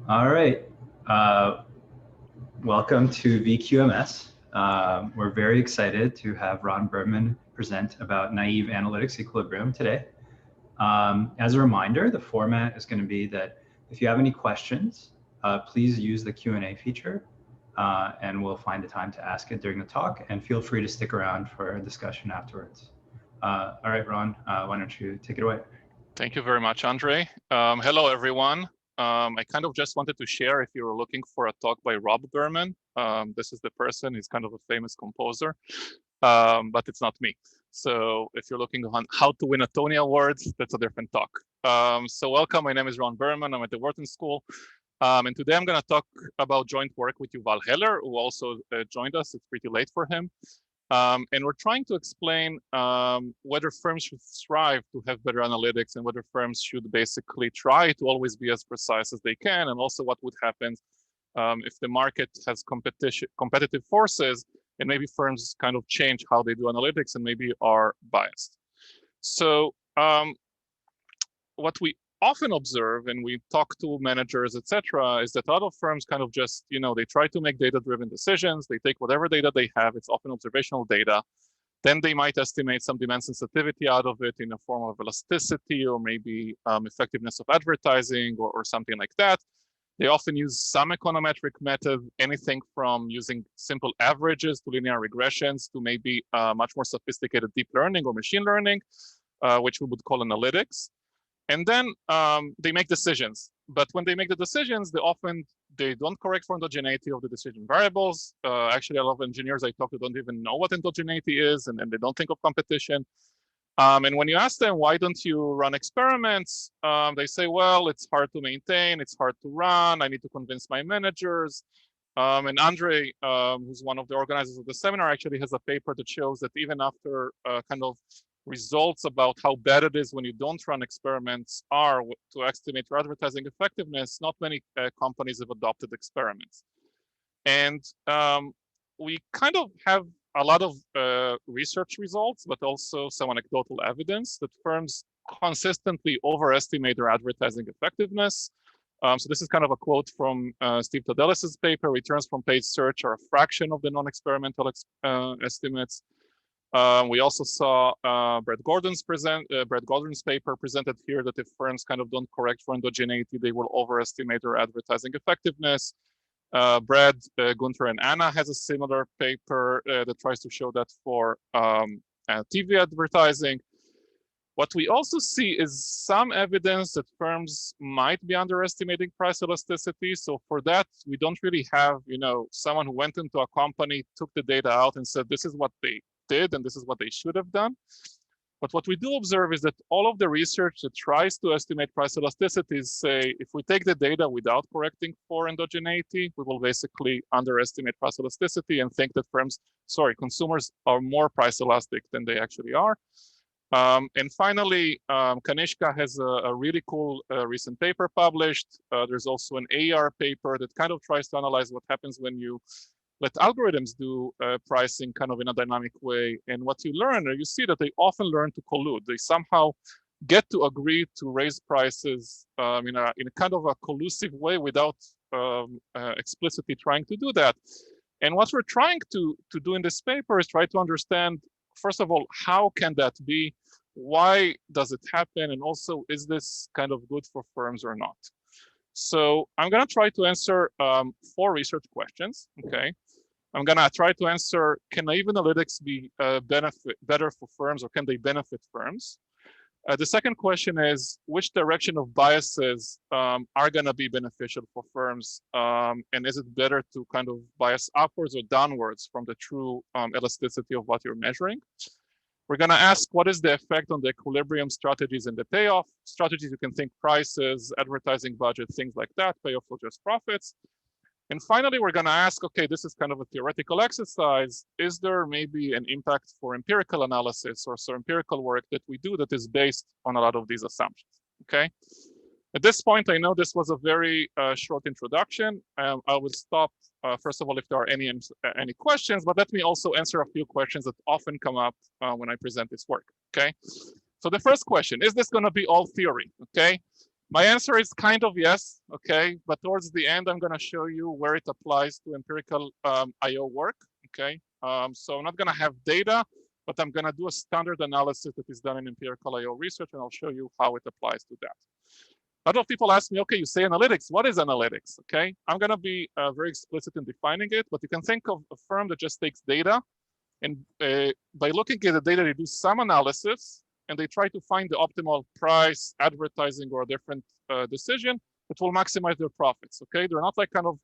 All right. Welcome to VQMS. We're very excited to have Ron Berman present about naive analytics equilibrium today. As a reminder, the format is going to be that if you have any questions, please use the Q&A feature and we'll find a time to ask it during the talk, and feel free to stick around for a discussion afterwards. All right, Ron, why don't you take it away? Thank you very much, Andre. Hello, everyone. I kind of just wanted to share, if you're looking for a talk by Rob Berman, this is the person. He's kind of a famous composer, but it's not me. So if you're looking on how to win a Tony Award, that's a different talk. So welcome, my name is Ron Berman. I'm at the Wharton School. And today I'm gonna talk about joint work with Yuval Heller, who also joined us. It's pretty late for him. And we're trying to explain whether firms should strive to have better analytics and whether firms should basically try to always be as precise as they can, and also what would happen if the market has competitive forces and maybe firms kind of change how they do analytics and maybe are biased. So what we often observe, and we talk to managers, etc., is that a lot of firms kind of just, they try to make data-driven decisions. They take whatever data they have, it's often observational data. Then they might estimate some demand sensitivity out of it in a form of elasticity or maybe effectiveness of advertising or something like that. They often use some econometric method, anything from using simple averages to linear regressions to maybe much more sophisticated deep learning or machine learning, which we would call analytics. And then they make decisions. But when they make the decisions, they don't correct for endogeneity of the decision variables. Actually, a lot of engineers I talk to don't even know what endogeneity is, and they don't think of competition. And when you ask them, why don't you run experiments? They say, well, it's hard to maintain, it's hard to run, I need to convince my managers. And Andre, who's one of the organizers of the seminar, actually has a paper that shows that even after kind of results about how bad it is when you don't run experiments are to estimate your advertising effectiveness, not many companies have adopted experiments. And we kind of have a lot of research results, but also some anecdotal evidence that firms consistently overestimate their advertising effectiveness. So this is kind of a quote from Steve Tadelis's paper. Returns from paid search are a fraction of the non-experimental estimates. We also saw Brad Gordon's paper presented here that if firms kind of don't correct for endogeneity, they will overestimate their advertising effectiveness. Brad, Gunther, and Anna has a similar paper that tries to show that for TV advertising. What we also see is some evidence that firms might be underestimating price elasticity. So for that, we don't really have, someone who went into a company, took the data out and said, this is what they did and this is what they should have done. But what we do observe is that all of the research that tries to estimate price elasticities say, if we take the data without correcting for endogeneity, we will basically underestimate price elasticity and think that consumers are more price elastic than they actually are. And finally, Kanishka has a really cool recent paper published. There's also an AR paper that kind of tries to analyze what happens when you let algorithms do pricing kind of in a dynamic way. And what you learn, or you see that they often learn to collude. They somehow get to agree to raise prices in a kind of a collusive way without explicitly trying to do that. And what we're trying to do in this paper is try to understand, first of all, how can that be? Why does it happen? And also, is this kind of good for firms or not? So I'm going to try to answer 4 research questions, okay? I'm going to try to answer, can naive analytics be better for firms, or can they benefit firms? The second question is, which direction of biases are going to be beneficial for firms? And is it better to kind of bias upwards or downwards from the true elasticity of what you're measuring? We're going to ask, what is the effect on the equilibrium strategies and the payoff strategies? You can think prices, advertising budget, things like that, payoff or just profits. And finally, we're going to ask, okay, this is kind of a theoretical exercise. Is there maybe an impact for empirical analysis or some empirical work that we do that is based on a lot of these assumptions, okay? At this point, I know this was a very short introduction. I will stop, first of all, if there are any questions, but let me also answer a few questions that often come up when I present this work, okay? So the first question, is this going to be all theory, okay? My answer is kind of yes, okay? But towards the end, I'm gonna show you where it applies to empirical IO work, okay? So I'm not gonna have data, but I'm gonna do a standard analysis that is done in empirical IO research, and I'll show you how it applies to that. A lot of people ask me, okay, you say analytics, what is analytics, okay? I'm gonna be very explicit in defining it, but you can think of a firm that just takes data, and by looking at the data, they do some analysis, and they try to find the optimal price, advertising, or a different decision that will maximize their profits, okay? They're not like kind of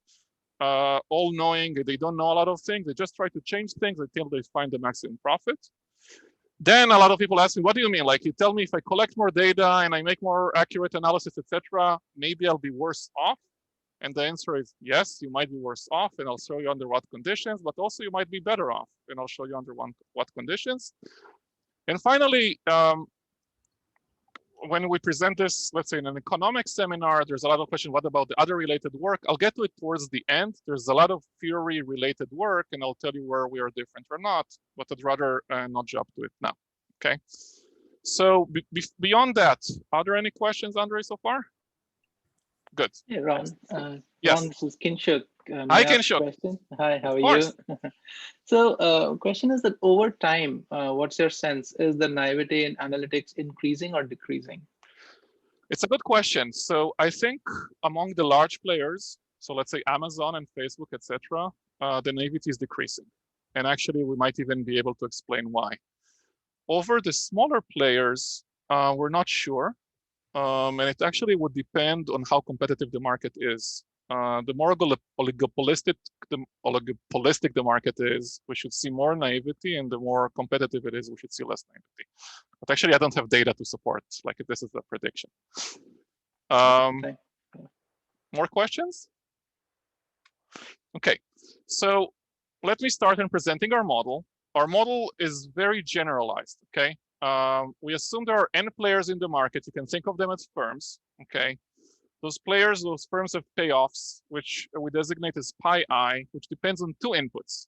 all-knowing, they don't know a lot of things, they just try to change things until they find the maximum profit. Then a lot of people ask me, what do you mean? Like, you tell me if I collect more data and I make more accurate analysis, etc., maybe I'll be worse off. And the answer is yes, you might be worse off, and I'll show you under what conditions, but also you might be better off, and I'll show you under what conditions. And finally, when we present this, let's say in an economic seminar, there's a lot of questions, what about the other related work? I'll get to it towards the end. There's a lot of theory related work, and I'll tell you where we are different or not, but I'd rather not jump to it now, okay? So beyond that, are there any questions, Andre, so far? Good. Hey, Ron. Yes. Ron, this is Kinshuk. Hi, Kinshuk. Hi, how are you? So question is that over time, what's your sense? Is the naivety in analytics increasing or decreasing? It's a good question. So I think among the large players, so let's say Amazon and Facebook, etc., the naivety is decreasing. And actually, we might even be able to explain why. Over the smaller players, we're not sure. And it actually would depend on how competitive the market is. The more oligopolistic the market is, we should see more naivety, and the more competitive it is, we should see less naivety. But actually, I don't have data to support, like if this is a prediction. Okay. More questions? Okay, so let me start in presenting our model. Our model is very generalized, okay? We assume there are n players in the market. You can think of them as firms, okay? Those players, those firms have payoffs, which we designate as pi I, which depends on two inputs.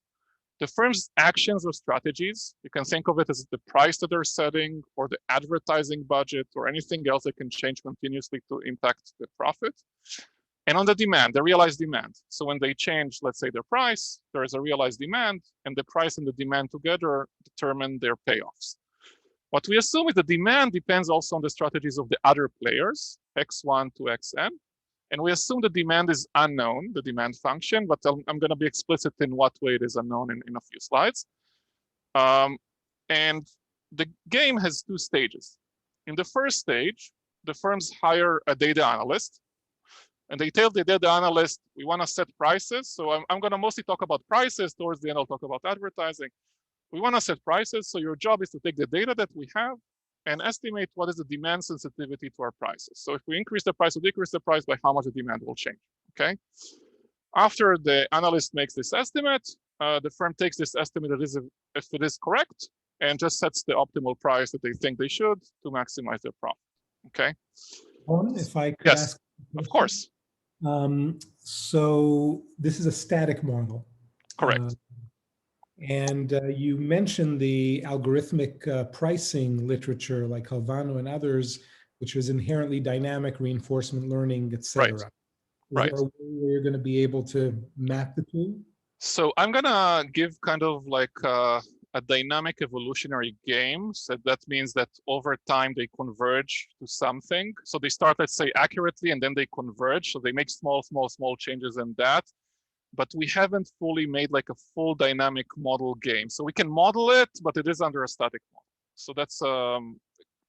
The firm's actions or strategies, you can think of it as the price that they're setting, or the advertising budget, or anything else that can change continuously to impact the profit. And on the demand, the realized demand. So when they change, let's say, their price, there is a realized demand, and the price and the demand together determine their payoffs. What we assume is the demand depends also on the strategies of the other players, x1 to xn. And we assume the demand is unknown, the demand function, but I'm going to be explicit in what way it is unknown in a few slides. And the game has two stages. In the first stage, the firms hire a data analyst, and they tell the data analyst, we want to set prices. So I'm going to mostly talk about prices. Towards the end, I'll talk about advertising. We want to set prices, so your job is to take the data that we have and estimate what is the demand sensitivity to our prices. So if we increase the price or decrease the price, by how much the demand will change, okay? After the analyst makes this estimate, the firm takes this estimate if it is correct, and just sets the optimal price that they think they should to maximize their profit, okay? If I could ask. Of course. So this is a static model. Correct. And you mentioned the algorithmic pricing literature like Halvano and others, which is inherently dynamic, reinforcement learning, et cetera. Right. Is there a way where you're going to be able to map the two? So I'm going to give kind of like a dynamic evolutionary game. So that means that over time they converge to something. So they start, let's say, accurately, and then they converge. So they make small changes in that. But we haven't fully made like a full dynamic model game. So we can model it, but it is under a static model. So that's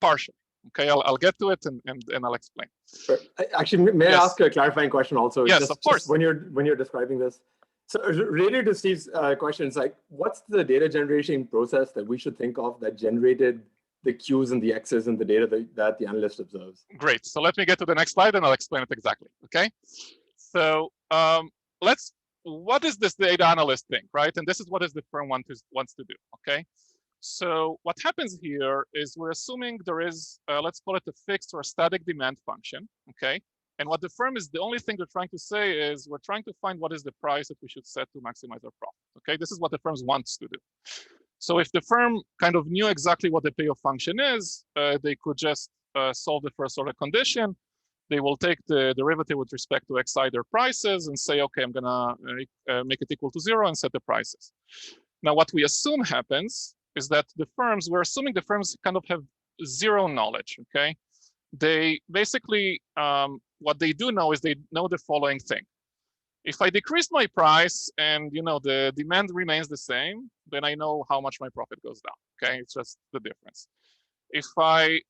partial. Okay, I'll get to it and I'll explain. Sure. Actually, may I ask a clarifying question also? Yes, of course. Just when you're describing this. So related to Steve's questions, like what's the data generation process that we should think of that generated the Qs and the Xs and the data that the analyst observes? Great. So let me get to the next slide and I'll explain it exactly. Okay. So what is this data analyst thing, right? And this is what the firm wants to do, okay? So what happens here is we're assuming there is, let's call it a fixed or a static demand function, okay? And what the firm is, the only thing they're trying to say is we're trying to find what is the price that we should set to maximize our profit, okay? This is what the firm wants to do. So if the firm kind of knew exactly what the payoff function is, they could just solve the first order condition. they will take the derivative with respect to xi their prices and say, okay, I'm gonna make it equal to 0 and set the prices. Now, what we assume happens is that we're assuming the firms kind of have zero knowledge, okay? They basically, what they do know is they know the following thing. If I decrease my price and the demand remains the same, then I know how much my profit goes down, okay? It's just the difference. If I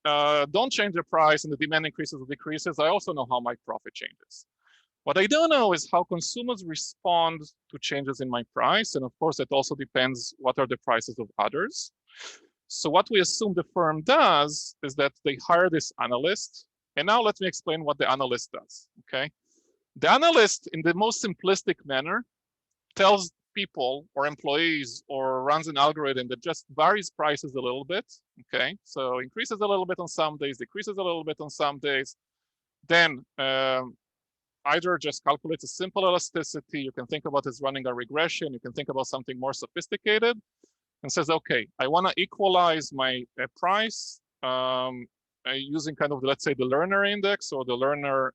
don't change the price and the demand increases or decreases, I also know how my profit changes. What I don't know is how consumers respond to changes in my price. And of course, it also depends what are the prices of others. So what we assume the firm does is that they hire this analyst. And now let me explain what the analyst does, okay? The analyst, in the most simplistic manner, tells people or employees or runs an algorithm that just varies prices a little bit, okay? So increases a little bit on some days, decreases a little bit on some days. Then either just calculates a simple elasticity, you can think about it as running a regression, you can think about something more sophisticated, and says, okay, I want to equalize my price using kind of, let's say, the learner index or the learner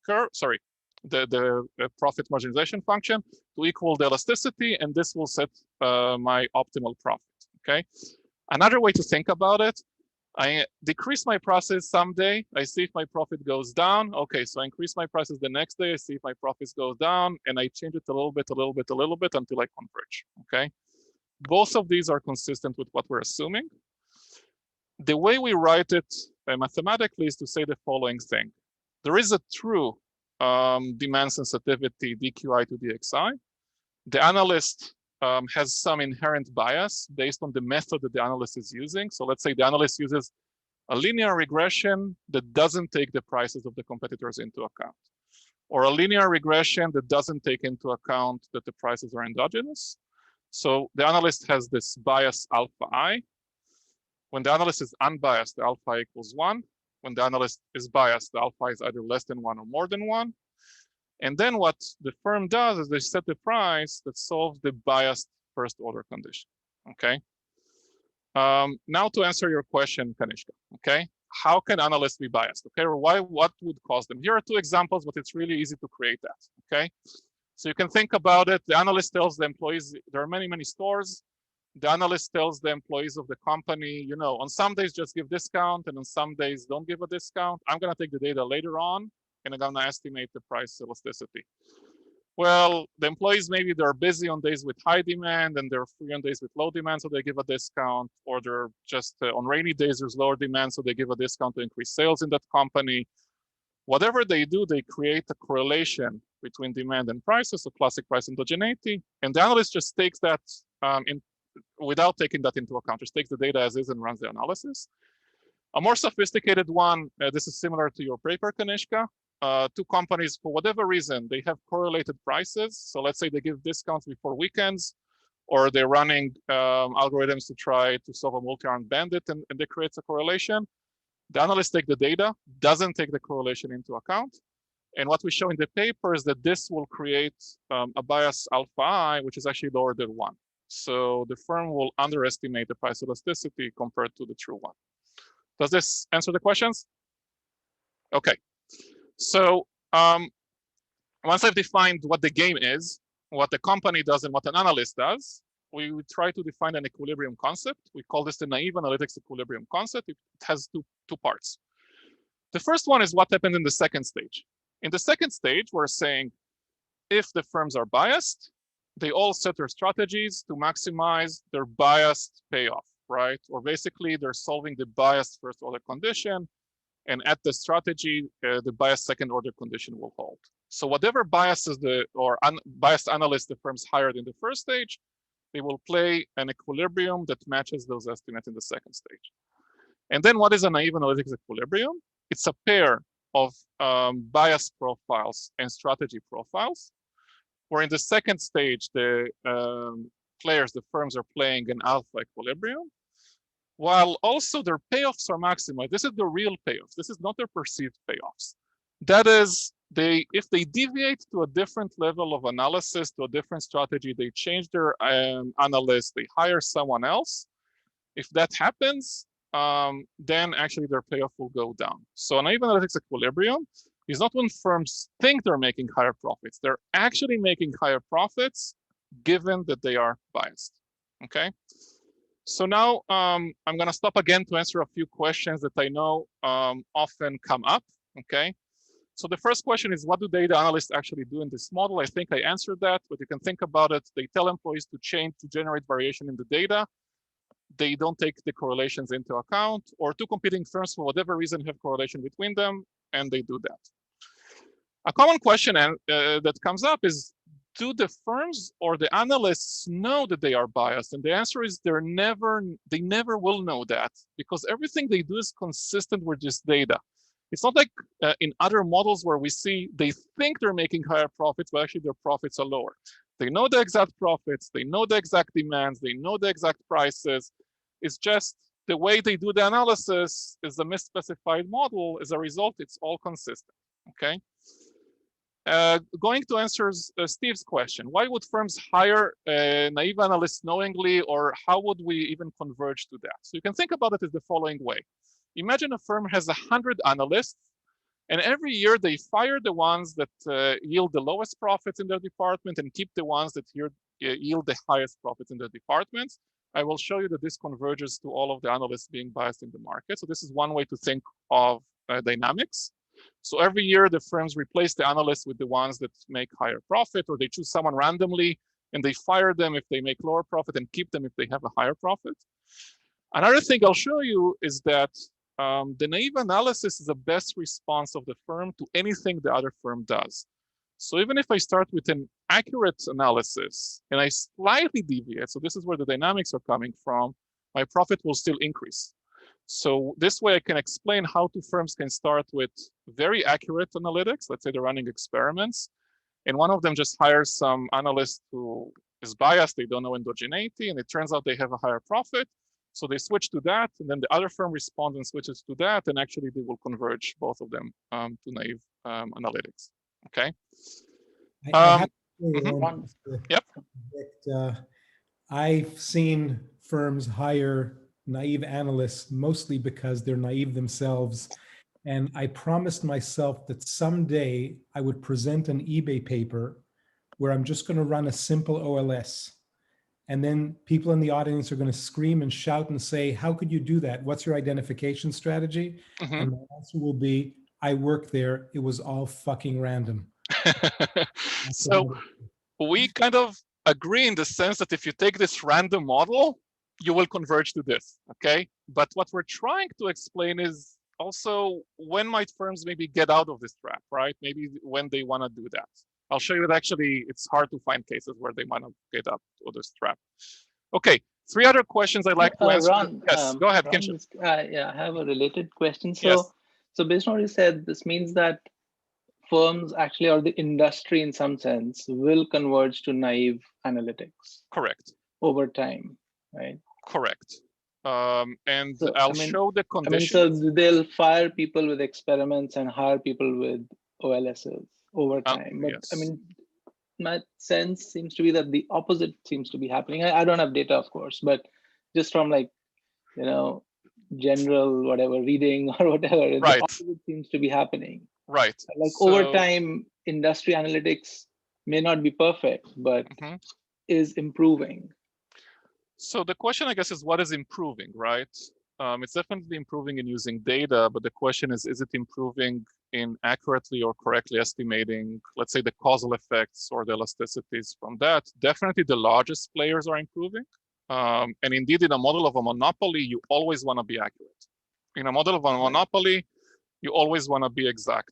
curve, sorry, the profit marginalization function to equal the elasticity, and this will set my optimal profit, okay? Another way to think about it, I decrease my prices someday, I see if my profit goes down. Okay, so I increase my prices the next day, I see if my profits goes down, and I change it a little bit until I converge, okay? Both of these are consistent with what we're assuming. The way we write it mathematically is to say the following thing. There is a true demand sensitivity dqi to dxi. The analyst has some inherent bias based on the method that the analyst is using. So let's say the analyst uses a linear regression that doesn't take the prices of the competitors into account, or a linear regression that doesn't take into account that the prices are endogenous. So the analyst has this bias alpha I. When the analyst is unbiased, the alpha equals 1. When the analyst is biased, the alpha is either less than 1 or more than 1. And then what the firm does is they set the price that solves the biased first order condition, okay? Now to answer your question, Kanishka, okay? How can analysts be biased, okay? Or what would cause them? Here are two examples, but it's really easy to create that, okay? So you can think about it. The analyst tells the employees, there are many, many stores. The analyst tells the employees of the company, on some days just give discount, and on some days don't give a discount. I'm gonna take the data later on, and I'm gonna estimate the price elasticity. Well, the employees, maybe they're busy on days with high demand and they're free on days with low demand, so they give a discount, or they're just on rainy days, there's lower demand, so they give a discount to increase sales in that company. Whatever they do, they create a correlation between demand and prices, so classic price endogeneity, and the analyst just takes that without taking that into account, just takes the data as is and runs the analysis. A more sophisticated one, this is similar to your paper, Kanishka. Two companies, for whatever reason, they have correlated prices. So let's say they give discounts before weekends, or they're running algorithms to try to solve a multi-armed bandit, and they create a correlation. The analyst takes the data, doesn't take the correlation into account. And what we show in the paper is that this will create a bias alpha I, which is actually lower than 1. So the firm will underestimate the price elasticity compared to the true one. Does this answer the questions? Okay. So once I've defined what the game is, what the company does, and what an analyst does, we would try to define an equilibrium concept. We call this the naive analytics equilibrium concept. It has two parts. The first one is what happened in the second stage. In the second stage, we're saying if the firms are biased, they all set their strategies to maximize their biased payoff, right? Or basically, they're solving the biased first order condition, and at the strategy, the biased second order condition will hold. So whatever biases biased analysts the firms hired in the first stage, they will play an equilibrium that matches those estimates in the second stage. And then what is a naive analytics equilibrium? It's a pair of bias profiles and strategy profiles, where in the second stage, the players, the firms are playing an alpha equilibrium, while also their payoffs are maximized. This is the real payoffs. This is not their perceived payoffs. That is, if they deviate to a different level of analysis, to a different strategy, they change their analyst, they hire someone else. If that happens, then actually their payoff will go down. So naive analytics equilibrium is not when firms think they're making higher profits. They're actually making higher profits given that they are biased, okay? So now I'm gonna stop again to answer a few questions that I know often come up, okay? So the first question is, what do data analysts actually do in this model? I think I answered that, but you can think about it. They tell employees to generate variation in the data. They don't take the correlations into account, or two competing firms for whatever reason have correlation between them, and they do that. A common question that comes up is, do the firms or the analysts know that they are biased? And the answer is they never will know that, because everything they do is consistent with this data. It's not like in other models where we see they think they're making higher profits, but actually their profits are lower. They know the exact profits, they know the exact demands, they know the exact prices. It's just the way they do the analysis is a misspecified model. As a result, it's all consistent, okay? Going to answer Steve's question, why would firms hire naive analysts knowingly, or how would we even converge to that? So you can think about it as the following way. Imagine a firm has 100 analysts, and every year they fire the ones that yield the lowest profits in their department and keep the ones that yield the highest profits in their departments. I will show you that this converges to all of the analysts being biased in the market. So this is one way to think of dynamics. So every year the firms replace the analysts with the ones that make higher profit, or they choose someone randomly and they fire them if they make lower profit and keep them if they have a higher profit. Another thing I'll show you is that the naive analysis is the best response of the firm to anything the other firm does. So even if I start with an accurate analysis and I slightly deviate, so this is where the dynamics are coming from, my profit will still increase. So this way I can explain how two firms can start with very accurate analytics. Let's say they're running experiments, and one of them just hires some analyst who is biased, they don't know endogeneity, and it turns out they have a higher profit. So they switch to that, and then the other firm responds and switches to that, and actually they will converge both of them to naive analytics. Okay. I have to say, Yep. that I've seen firms hire naive analysts mostly because they're naive themselves. And I promised myself that someday I would present an eBay paper where I'm just going to run a simple OLS. And then people in the audience are going to scream and shout and say, how could you do that? What's your identification strategy? And my answer will be, I work there. It was all fucking random. So we kind of agree in the sense that if you take this random model, you will converge to this, okay? But what we're trying to explain is also when might firms maybe get out of this trap, right? Maybe when they want to do that. I'll show you that actually it's hard to find cases where they want to get out of this trap. Okay, 3 other questions I'd like to answer. Ron, yes, go ahead, Ron, yeah, I have a related question. So, yes. So based on what you said, this means that firms actually, or the industry in some sense, will converge to naive analytics. Correct. Over time, right? Correct. And so, I'll show the conditions. So they'll fire people with experiments and hire people with OLSs over time. But yes. I mean, my sense seems to be that the opposite seems to be happening. I don't have data, of course, but just from like, general whatever reading or whatever, the opposite seems to be happening. Right. Like over time, industry analytics may not be perfect, but is improving. So the question, I guess, is what is improving, right? It's definitely improving in using data, but the question is it improving in accurately or correctly estimating, let's say, the causal effects or the elasticities from that? Definitely the largest players are improving. And indeed, in a model of a monopoly, you always want to be accurate. In a model of a monopoly, you always want to be exact.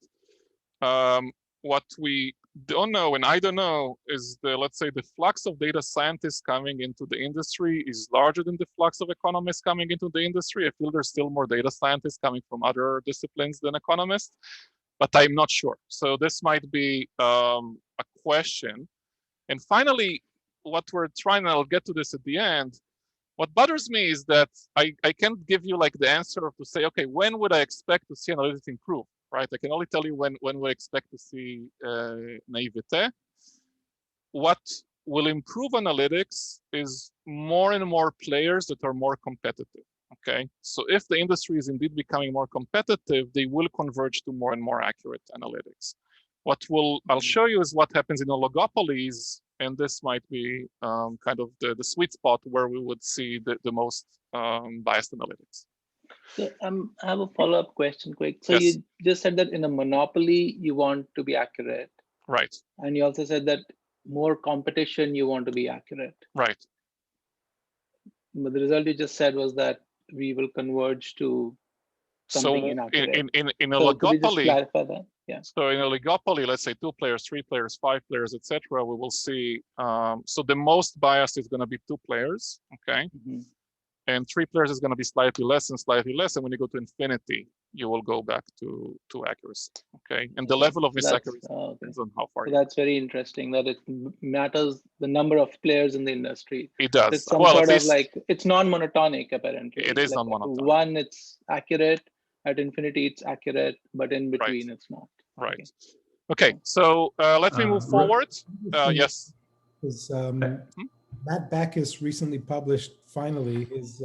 What we don't know, and I don't know, is let's say the flux of data scientists coming into the industry is larger than the flux of economists coming into the industry. I feel there's still more data scientists coming from other disciplines than economists, but I'm not sure. So this might be a question. And finally, what we're trying, and I'll get to this at the end, what bothers me is that I can't give you like the answer to say, okay, when would I expect to see analytics improve? Right, I can only tell you when we expect to see naivete. What will improve analytics is more and more players that are more competitive. Okay, so if the industry is indeed becoming more competitive, they will converge to more and more accurate analytics. I'll show you is what happens in oligopolies, and this might be kind of the sweet spot where we would see the most biased analytics. So I have a follow-up question quick. So Yes. you just said that in a monopoly, you want to be accurate. Right. And you also said that more competition, you want to be accurate. Right. But the result you just said was that we will converge to something inaccurate. in So oligopoly, could you just clarify that? Yeah. So in oligopoly, let's say 2 players, 3 players, 5 players, etc., we will see. So the most biased is going to be 2 players, okay, and 3 players is going to be slightly less and slightly less. And when you go to infinity, you will go back to accuracy, okay. And the level of misaccuracy depends on how far. So that's very interesting. That it matters the number of players in the industry. It does. It's some sort of like it's non-monotonic apparently. It is like non-monotonic. 1, it's accurate. At infinity, it's accurate, but in between, it's not. Right. Okay. So let me move forward. Yes. Is, Matt Backus recently published, finally, his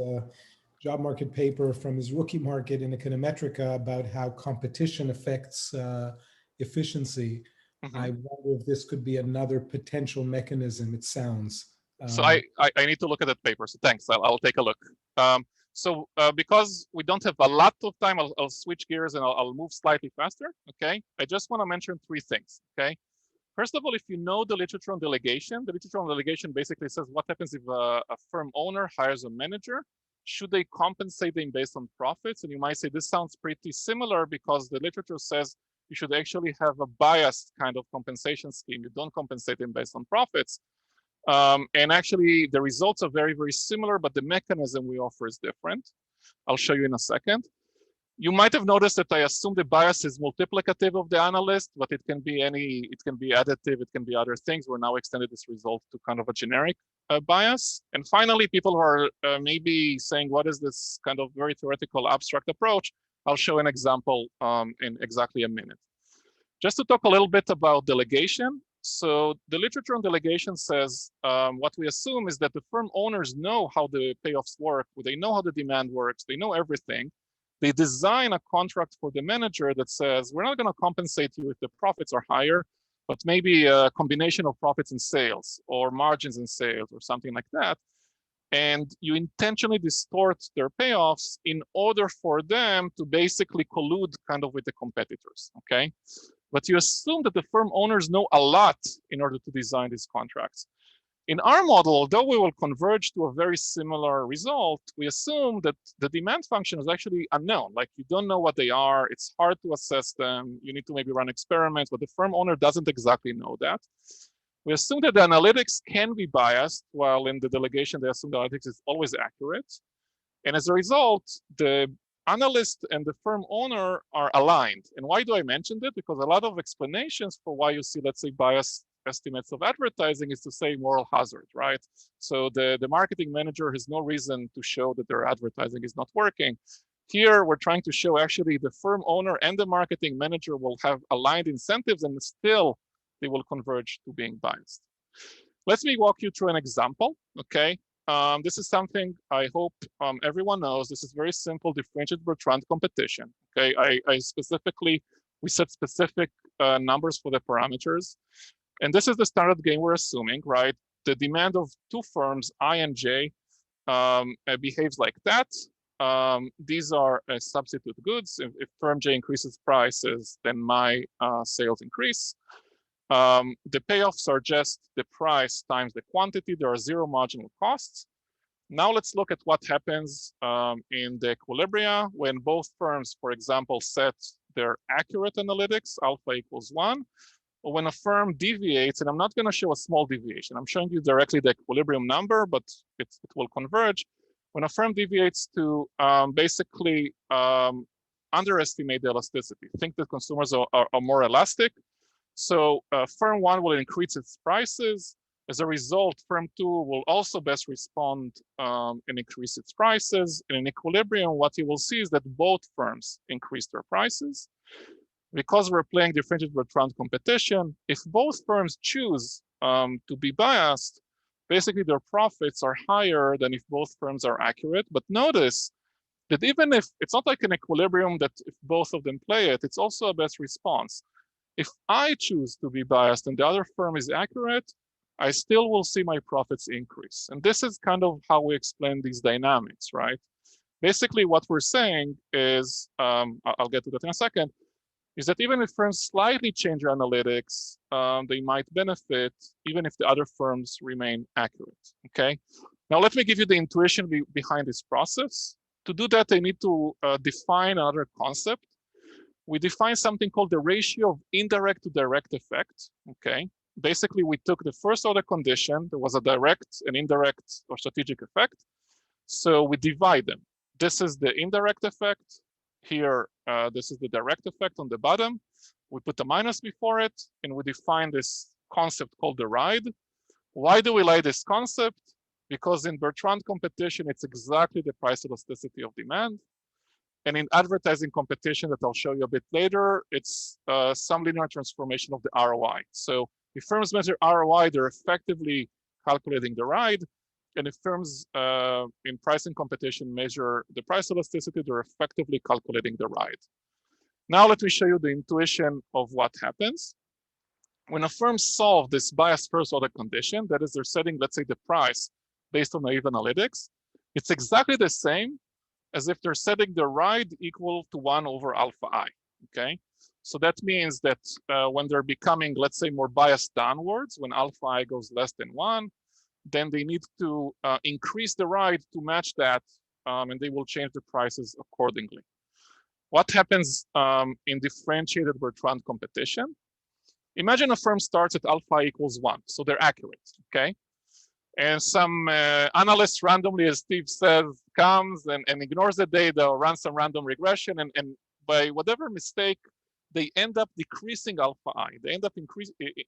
job market paper from his rookie market in Econometrica about how competition affects efficiency. I wonder if this could be another potential mechanism, it sounds. So I need to look at that paper. So thanks. I'll take a look. So because we don't have a lot of time, I'll switch gears and I'll move slightly faster. Okay. I just want to mention 3 things. Okay. First of all, if you know the literature on delegation, the literature on delegation basically says what happens if a firm owner hires a manager. Should they compensate them based on profits? And you might say this sounds pretty similar because the literature says you should actually have a biased kind of compensation scheme. You don't compensate them based on profits. And actually, the results are very, very similar, but the mechanism we offer is different. I'll show you in a second. You might have noticed that I assume the bias is multiplicative of the analyst, but it can be it can be additive, it can be other things. We're now extended this result to kind of a generic bias. And finally, people who are maybe saying, what is this kind of very theoretical abstract approach? I'll show an example in exactly a minute. Just to talk a little bit about delegation. So the literature on delegation says what we assume is that the firm owners know how the payoffs work, they know how the demand works, they know everything. They design a contract for the manager that says, we're not going to compensate you if the profits are higher, but maybe a combination of profits and sales or margins and sales or something like that. And you intentionally distort their payoffs in order for them to basically collude kind of with the competitors, okay? But you assume that the firm owners know a lot in order to design these contracts. In our model, although we will converge to a very similar result, we assume that the demand function is actually unknown. Like you don't know what they are. It's hard to assess them. You need to maybe run experiments, but the firm owner doesn't exactly know that. We assume that the analytics can be biased, while in the delegation, they assume the analytics is always accurate. And as a result, the analyst and the firm owner are aligned. And why do I mention that? Because a lot of explanations for why you see, let's say, biased estimates of advertising is to say moral hazard, right? So the marketing manager has no reason to show that their advertising is not working. Here, we're trying to show actually the firm owner and the marketing manager will have aligned incentives and still they will converge to being biased. Let me walk you through an example, okay? This is something I hope everyone knows. This is very simple differentiated Bertrand competition, okay? We set specific numbers for the parameters. And this is the standard game we're assuming, right? The demand of 2 firms, I and J, behaves like that. These are substitute goods. If firm J increases prices, then my sales increase. The payoffs are just the price times the quantity. There are 0 marginal costs. Now let's look at what happens in the equilibria when both firms, for example, set their accurate analytics, alpha equals 1. Or when a firm deviates, and I'm not going to show a small deviation. I'm showing you directly the equilibrium number, but it will converge. When a firm deviates to basically underestimate the elasticity, think that consumers are more elastic. So firm 1 will increase its prices. As a result, firm 2 will also best respond and increase its prices. And in equilibrium, what you will see is that both firms increase their prices. Because we're playing differentiated Bertrand competition, if both firms choose to be biased, basically their profits are higher than if both firms are accurate. But notice that even if it's not like an equilibrium that if both of them play it, it's also a best response. If I choose to be biased and the other firm is accurate, I still will see my profits increase. And this is kind of how we explain these dynamics, right? Basically, what we're saying is, I'll get to that in a second, is that even if firms slightly change their analytics, they might benefit even if the other firms remain accurate, okay? Now, let me give you the intuition behind this process. To do that, I need to define another concept. We define something called the ratio of indirect to direct effect, okay? Basically, we took the first order condition. There was a direct, an indirect, or strategic effect. So we divide them. This is the indirect effect. Here, this is the direct effect on the bottom. We put a minus before it, and we define this concept called the ride. Why do we like this concept? Because in Bertrand competition, it's exactly the price elasticity of demand. And in advertising competition that I'll show you a bit later, it's some linear transformation of the ROI. So if firms measure ROI, they're effectively calculating the ride. And if firms in pricing competition measure the price elasticity, they're effectively calculating the ride. Now let me show you the intuition of what happens. When a firm solves this biased first order condition, that is, they're setting, let's say, the price based on naive analytics, it's exactly the same as if they're setting the ride equal to 1 over alpha I, okay? So that means that when they're becoming, let's say, more biased downwards, when alpha I goes less than 1, then they need to increase the ride to match that, and they will change the prices accordingly. What happens in differentiated Bertrand competition? Imagine a firm starts at alpha I equals 1, so they're accurate, okay? And some analyst randomly, as Steve says, comes and ignores the data or runs some random regression, and by whatever mistake, they end up decreasing alpha I. They end up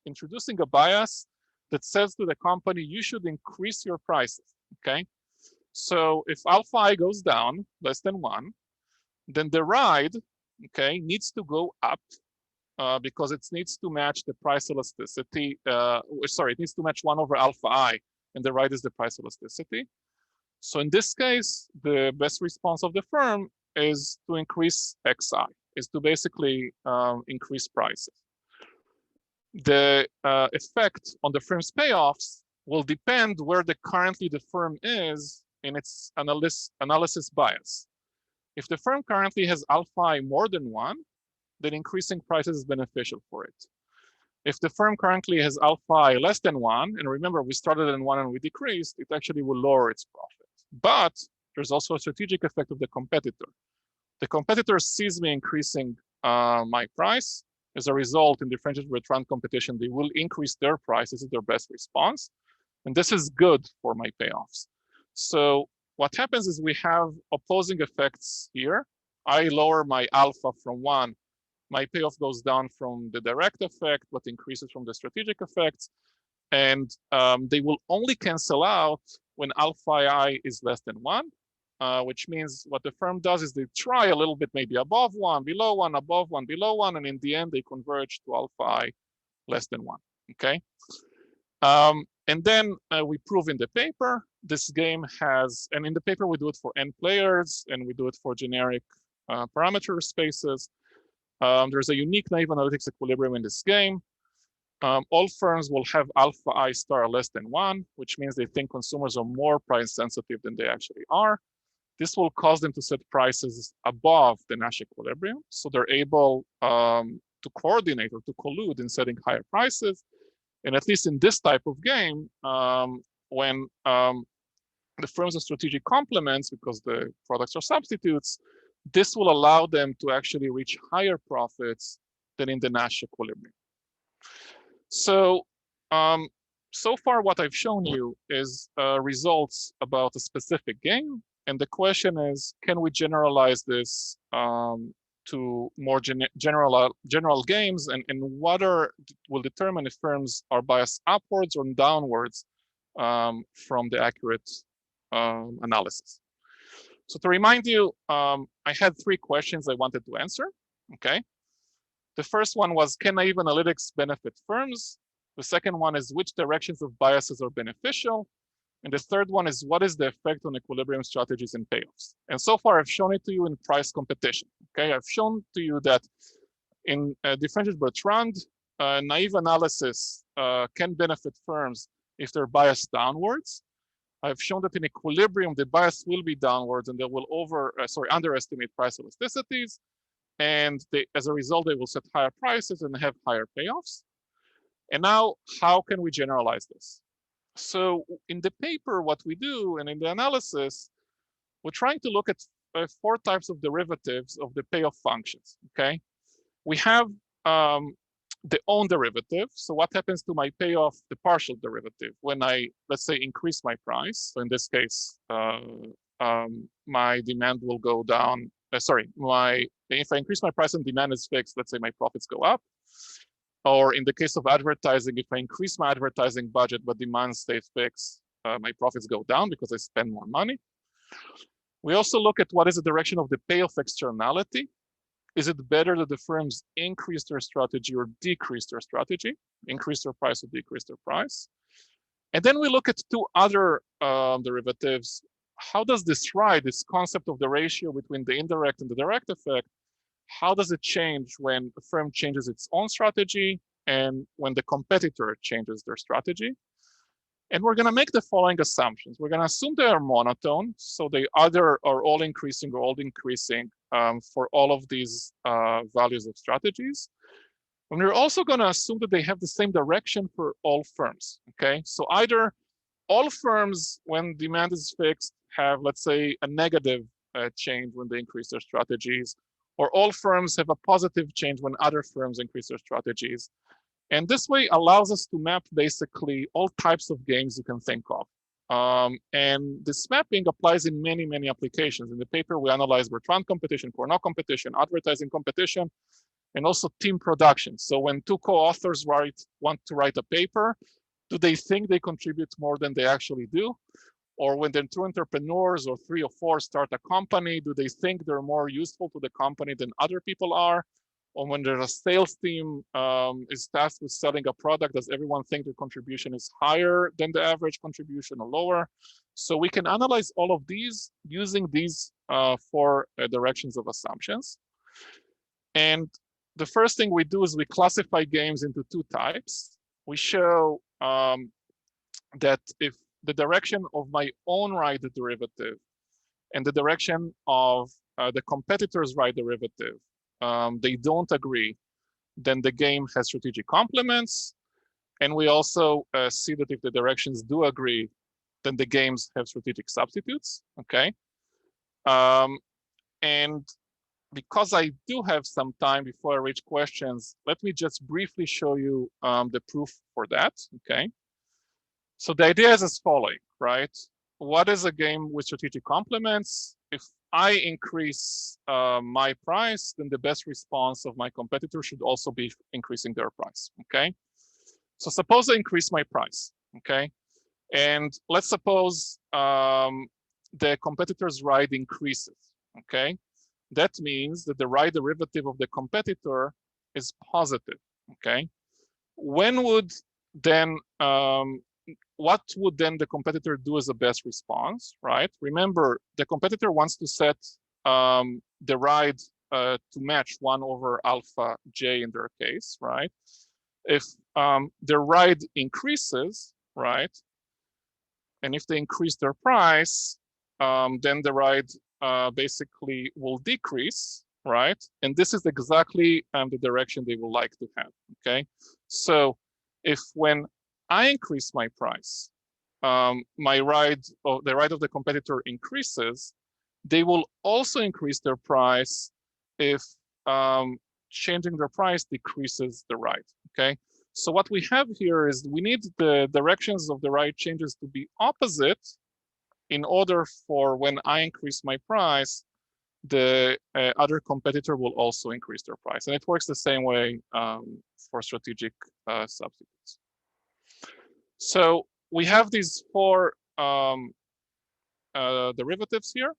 introducing a bias that says to the company, you should increase your prices, okay? So if alpha I goes down less than 1, then the ride, okay, needs to go up because it needs to match the price elasticity. Sorry, it needs to match 1 over alpha I, and the ride is the price elasticity. So in this case, the best response of the firm is to increase XI, is to basically increase prices. The effect on the firm's payoffs will depend where currently the firm is in its analysis bias. If the firm currently has alpha I more than 1, then increasing prices is beneficial for it. If the firm currently has alpha I less than 1, and remember we started at 1 and we decreased, it actually will lower its profit. But there's also a strategic effect of the competitor. The competitor sees me increasing my price. As a result, in differentiated Bertrand competition, they will increase their price. This is their best response. And this is good for my payoffs. So what happens is we have opposing effects here. I lower my alpha from 1. My payoff goes down from the direct effect, but increases from the strategic effects. And they will only cancel out when alpha I is less than 1. Which means what the firm does is they try a little bit, maybe above 1, below 1, above 1, below 1, and in the end, they converge to alpha I less than 1, okay? And then we prove in the paper, this game has, and in the paper, we do it for n players, and we do it for generic parameter spaces. There's a unique naive analytics equilibrium in this game. All firms will have alpha I star less than 1, which means they think consumers are more price sensitive than they actually are. This will cause them to set prices above the Nash equilibrium. So they're able to coordinate or to collude in setting higher prices. And at least in this type of game, when the firms are strategic complements because the products are substitutes, this will allow them to actually reach higher profits than in the Nash equilibrium. So, so far what I've shown you is results about a specific game. And the question is, can we generalize this to more general games, and what will determine if firms are biased upwards or downwards from the accurate analysis. So to remind you, I had 3 questions I wanted to answer, okay? The first one was, can naive analytics benefit firms? The second one is, which directions of biases are beneficial? And the third one is, what is the effect on equilibrium strategies and payoffs? And so far, I've shown it to you in price competition. Okay, I've shown to you that in differentiated Bertrand, naive analysis can benefit firms if they're biased downwards. I've shown that in equilibrium, the bias will be downwards, and they will underestimate price elasticities. And as a result, they will set higher prices and have higher payoffs. And now, how can we generalize this? So in the paper, what we do, and in the analysis, we're trying to look at 4 types of derivatives of the payoff functions, okay? We have the own derivative. So what happens to my payoff, the partial derivative, when I, let's say, increase my price? So in this case, my demand will go down. If I increase my price and demand is fixed, let's say my profits go up. Or in the case of advertising, if I increase my advertising budget, but demand stays fixed, my profits go down because I spend more money. We also look at what is the direction of the payoff externality. Is it better that the firms increase their strategy or decrease their strategy, increase their price or decrease their price? And then we look at 2 other derivatives. How does this concept of the ratio between the indirect and the direct effect, how does it change when a firm changes its own strategy and when the competitor changes their strategy? And we're going to make the following assumptions. We're going to assume they are monotone, so they either are all increasing or all decreasing for all of these values of strategies. And we're also going to assume that they have the same direction for all firms, okay? So either all firms, when demand is fixed, have, let's say, a negative change when they increase their strategies, or all firms have a positive change when other firms increase their strategies. And this way allows us to map basically all types of games you can think of. And this mapping applies in many, many applications. In the paper, we analyze Bertrand competition, Cournot competition, advertising competition, and also team production. So when 2 co-authors want to write a paper, do they think they contribute more than they actually do? Or when they're 2 entrepreneurs or 3 or 4 start a company, do they think they're more useful to the company than other people are? Or when there's a sales team is tasked with selling a product, does everyone think their contribution is higher than the average contribution or lower? So we can analyze all of these using these 4 directions of assumptions. And the first thing we do is we classify games into 2 types. We show that if the direction of my own right derivative and the direction of the competitor's right derivative, they don't agree, then the game has strategic complements. And we also see that if the directions do agree, then the games have strategic substitutes, okay? And because I do have some time before I reach questions, let me just briefly show you the proof for that, okay? So the idea is as following, right? What is a game with strategic complements? If I increase my price, then the best response of my competitor should also be increasing their price, okay? So suppose I increase my price, okay? And let's suppose the competitor's right increases, okay? That means that the right derivative of the competitor is positive, okay? When would then, what would then the competitor do as a best response, right? Remember, the competitor wants to set the ride to match 1 over alpha j in their case, right? If their ride increases, right? And if they increase their price, then the ride basically will decrease, right? And this is exactly the direction they would like to have, okay? So if when I increase my price, my ride, or the ride of the competitor increases, they will also increase their price if changing their price decreases the ride, okay? So what we have here is we need the directions of the ride changes to be opposite in order for when I increase my price, the other competitor will also increase their price. And it works the same way for strategic substitutes. So we have these 4 derivatives here.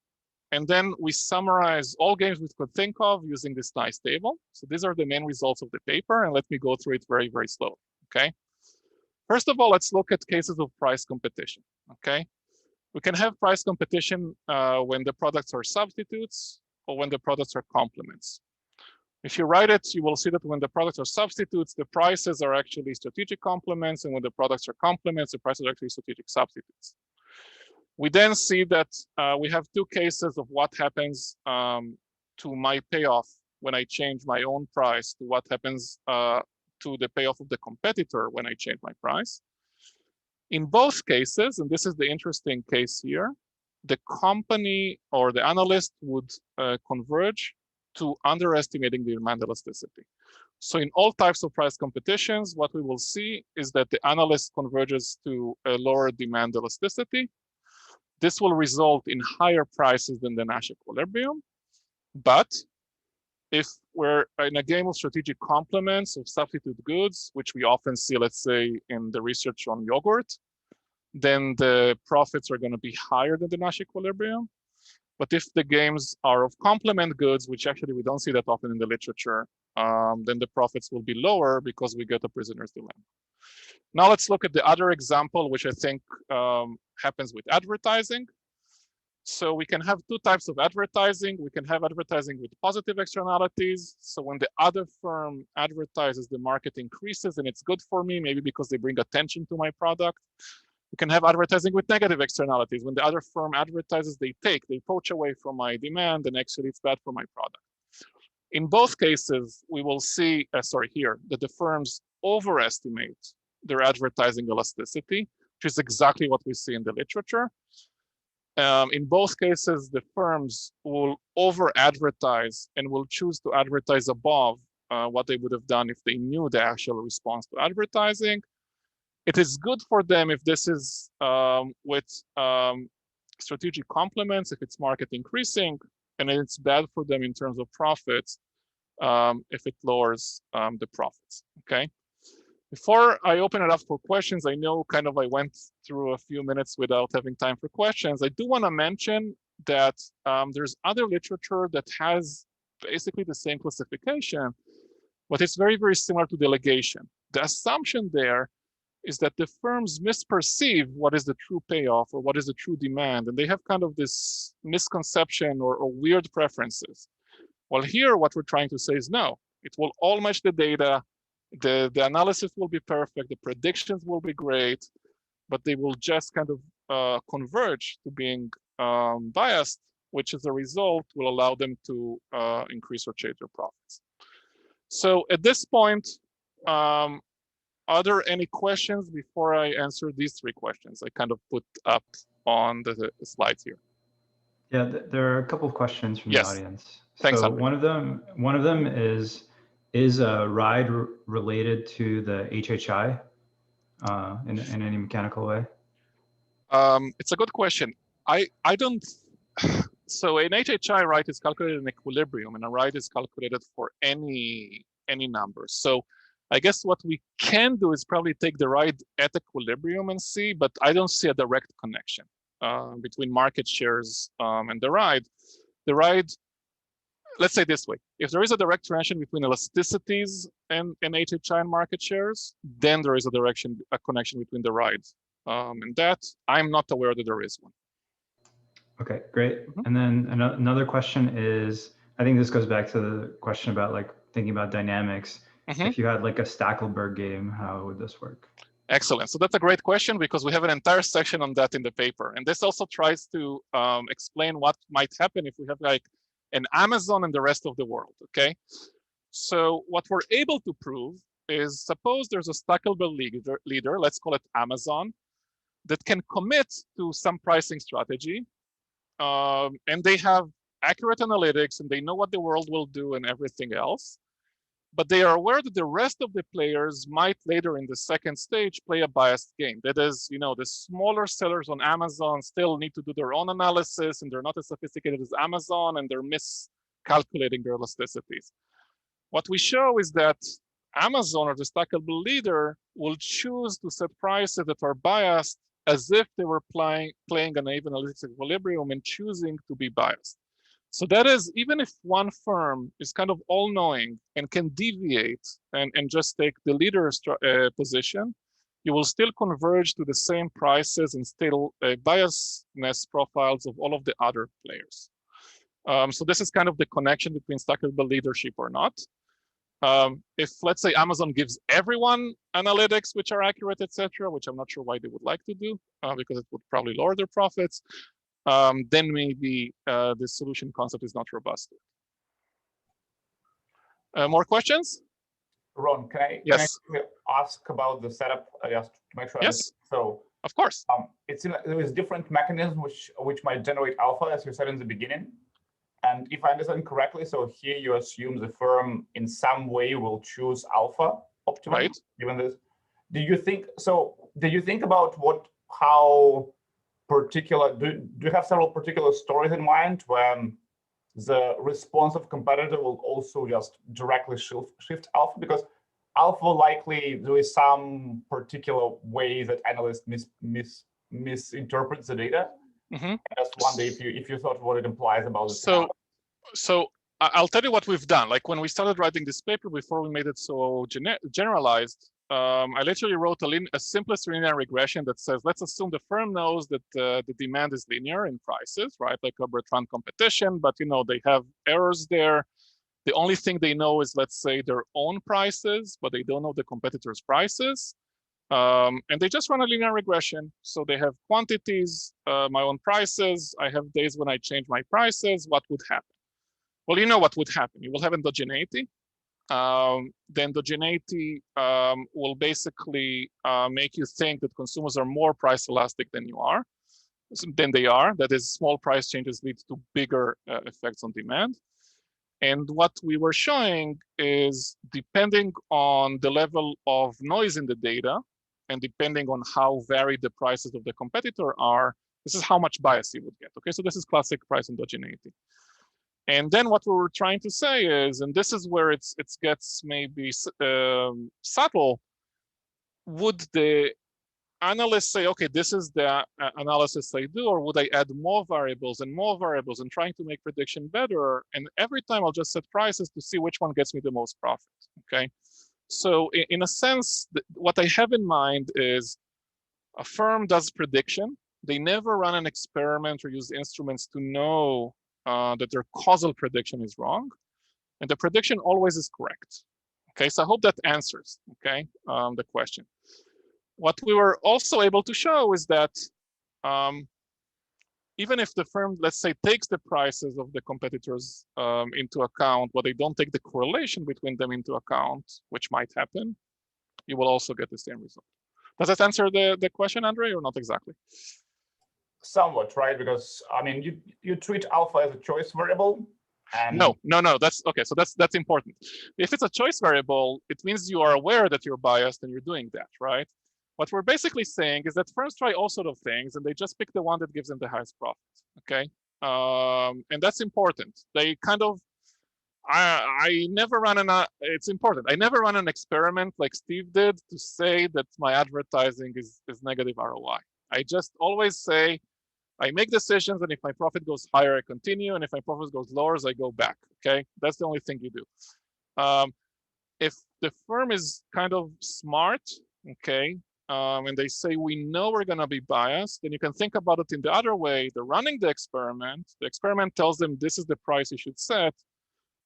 And then we summarize all games we could think of using this nice table. So these are the main results of the paper. And let me go through it very, very slowly, okay? First of all, let's look at cases of price competition, okay? We can have price competition when the products are substitutes or when the products are complements. If you write it, you will see that when the products are substitutes, the prices are actually strategic complements, and when the products are complements, the prices are actually strategic substitutes. We then see that we have two cases of what happens to my payoff when I change my own price to what happens to the payoff of the competitor when I change my price. In both cases, and this is the interesting case here, the company or the analyst would converge to underestimating the demand elasticity. So in all types of price competitions, what we will see is that the analyst converges to a lower demand elasticity. This will result in higher prices than the Nash equilibrium. But if we're in a game of strategic complements of substitute goods, which we often see, let's say, in the research on yogurt, then the profits are going to be higher than the Nash equilibrium. But if the games are of complement goods, which actually we don't see that often in the literature, then the profits will be lower because we get a prisoner's dilemma. Now let's look at the other example, which I think happens with advertising. So we can have two types of advertising. We can have advertising with positive externalities. So when the other firm advertises, the market increases and it's good for me, maybe because they bring attention to my product. We can have advertising with negative externalities. When the other firm advertises, they poach away from my demand, and actually it's bad for my product. In both cases, we will see, that the firms overestimate their advertising elasticity, which is exactly what we see in the literature. In both cases, the firms will over-advertise and will choose to advertise above what they would have done if they knew the actual response to advertising. It is good for them if this is with strategic complements, if it's market increasing, and it's bad for them in terms of profits if it lowers the profits, okay? Before I open it up for questions, I know I went through a few minutes without having time for questions. I do want to mention that there's other literature that has basically the same classification, but it's very, very similar to delegation. The assumption there is that the firms misperceive what is the true payoff or what is the true demand, and they have kind of this misconception or weird preferences. Well, here what we're trying to say is no, it will all match the data, the analysis will be perfect, the predictions will be great, but they will just kind of converge to being biased, which as a result will allow them to increase or change their profits. So at this point, are there any questions before I answer these three questions I kind of put up on the slides here? Yeah, there are a couple of questions from the audience. Thanks, so Andre. one of them is a ride related to the HHI in any mechanical way? It's a good question. I don't. So an HHI ride is calculated in equilibrium, and a ride is calculated for any number. So I guess what we can do is probably take the ride at equilibrium and see, but I don't see a direct connection between market shares and the ride. The ride, let's say this way, if there is a direct relation between elasticities and HHI and market shares, then there is a connection between the ride. And that, I'm not aware that there is one. Okay, great. Mm-hmm. And then another question is, I think this goes back to the question about thinking about dynamics. Mm-hmm. If you had a Stackelberg game, how would this work? Excellent. So that's a great question because we have an entire section on that in the paper. And this also tries to explain what might happen if we have an Amazon and the rest of the world, okay? So what we're able to prove is, suppose there's a Stackelberg leader, let's call it Amazon, that can commit to some pricing strategy, and they have accurate analytics and they know what the world will do and everything else. But they are aware that the rest of the players might later in the second stage play a biased game. That is, the smaller sellers on Amazon still need to do their own analysis and they're not as sophisticated as Amazon and they're miscalculating their elasticities. What we show is that Amazon or the Stackelberg leader will choose to set prices that are biased as if they were playing an even analytics equilibrium and choosing to be biased. So that is, even if one firm is kind of all-knowing and can deviate and just take the leader's position, you will still converge to the same prices and still biasness profiles of all of the other players. So this is kind of the connection between stackable leadership or not. If, let's say, Amazon gives everyone analytics which are accurate, etc., which I'm not sure why they would like to do, because it would probably lower their profits, then maybe the solution concept is not robust. More questions? Ron, can I ask about the setup just to make sure? Yes. So, of course. It seems like there is different mechanisms which might generate alpha, as you said in the beginning. And if I understand correctly, so here you assume the firm in some way will choose alpha optimally, right? Given this, do you think so? Did you think about how particular? Do you have several particular stories in mind when the responsive competitor will also just directly shift alpha? Because alpha likely there is some particular way that analysts misinterpret the data. Mm-hmm. I just wonder if you thought what it implies about the So I'll tell you what we've done. Like when we started writing this paper, before we made it so generalized, I literally wrote a simplest linear regression that says, let's assume the firm knows that the demand is linear in prices, right? Like a Bertrand competition, but they have errors there. The only thing they know is, let's say, their own prices, but they don't know the competitors' prices. And they just run a linear regression. So they have quantities, my own prices. I have days when I change my prices. What would happen? Well, you know what would happen. You will have endogeneity. The endogeneity will basically make you think that consumers are more price elastic than they are. That is, small price changes lead to bigger effects on demand. And what we were showing is, depending on the level of noise in the data, and depending on how varied the prices of the competitor are, this is how much bias you would get. Okay, so this is classic price endogeneity. And then what we were trying to say is, and this is where it gets maybe subtle, would the analysts say, okay, this is the analysis I do, or would I add more variables and trying to make prediction better? And every time I'll just set prices to see which one gets me the most profit, okay? So in a sense, what I have in mind is a firm does prediction. They never run an experiment or use instruments to know that their causal prediction is wrong. And the prediction always is correct. Okay, so I hope that answers, okay, the question. What we were also able to show is that even if the firm, let's say, takes the prices of the competitors into account, but they don't take the correlation between them into account, which might happen, you will also get the same result. Does that answer the question, Andre, or not exactly? Somewhat, right? Because I mean, you treat alpha as a choice variable. And no. That's okay. So that's important. If it's a choice variable, it means you are aware that you're biased and you're doing that, right? What we're basically saying is that firms try all sorts of things and they just pick the one that gives them the highest profit. Okay, and that's important. They kind of, I never run it's important. I never run an experiment like Steve did to say that my advertising is negative ROI. I just always say, I make decisions, and if my profit goes higher, I continue, and if my profit goes lower, I go back. Okay, that's the only thing you do. If the firm is kind of smart, okay, and they say, we know we're going to be biased, then you can think about it in the other way. They're running the experiment tells them this is the price you should set.